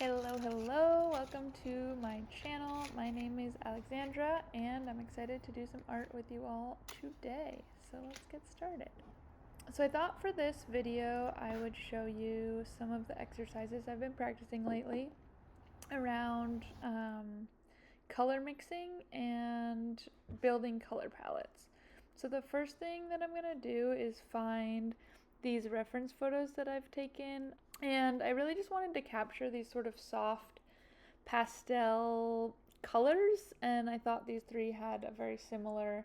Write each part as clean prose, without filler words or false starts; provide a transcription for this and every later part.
Hello, welcome to my channel. My name is Alexandra and I'm excited to do some art with you all today. So let's get started. So I thought for this video I would show you some of the exercises I've been practicing lately around color mixing and building color palettes. So the first thing that I'm gonna do is find these reference photos that I've taken, and I really just wanted to capture these sort of soft pastel colors, and I thought these three had a very similar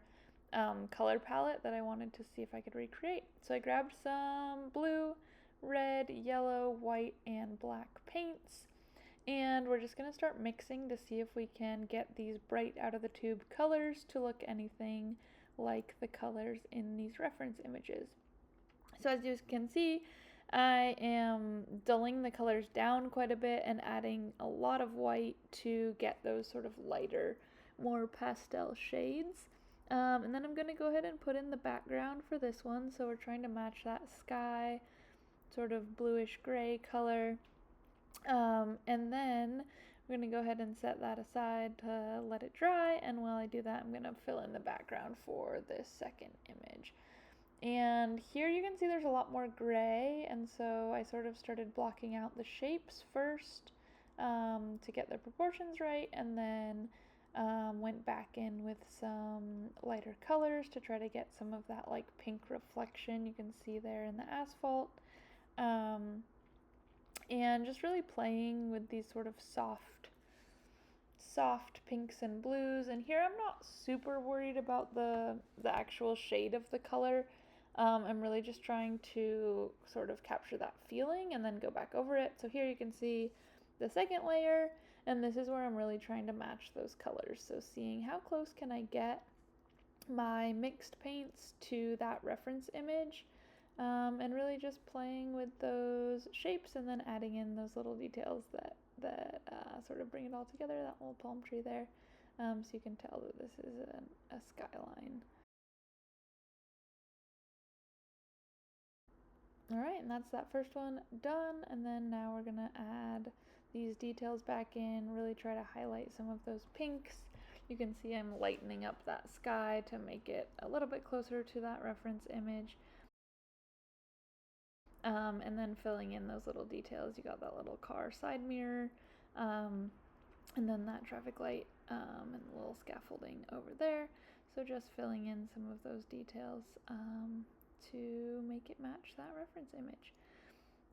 color palette that I wanted to see if I could recreate. So I grabbed some blue, red, yellow, white, and black paints, and we're just going to start mixing to see if we can get these bright out of the tube colors to look anything like the colors in these reference images. So as you can see, I am dulling the colors down quite a bit and adding a lot of white to get those sort of lighter, more pastel shades. And then I'm going to go ahead and put in the background for this one. So we're trying to match that sky, sort of bluish gray color. And then we're going to go ahead and set that aside to let it dry. And while I do that, I'm going to fill in the background for this second image. And here you can see there's a lot more gray, and so I sort of started blocking out the shapes first to get their proportions right, and then went back in with some lighter colors to try to get some of that like pink reflection you can see there in the asphalt. And just really playing with these sort of soft pinks and blues. And here I'm not super worried about the actual shade of the color. I'm really just trying to sort of capture that feeling and then go back over it. So here you can see the second layer, and this is where I'm really trying to match those colors. So seeing how close can I get my mixed paints to that reference image, and really just playing with those shapes and then adding in those little details that sort of bring it all together. That little palm tree there, so you can tell that this is a skyline. Alright, and that's that first one done, and then now we're going to add these details back in, really try to highlight some of those pinks. You can see I'm lightening up that sky to make it a little bit closer to that reference image. And then filling in those little details. You got that little car side mirror, and then that traffic light, and the little scaffolding over there. So just filling in some of those details to make it match that reference image.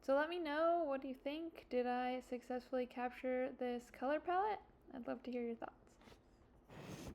So let me know, what do you think? Did I successfully capture this color palette? I'd love to hear your thoughts.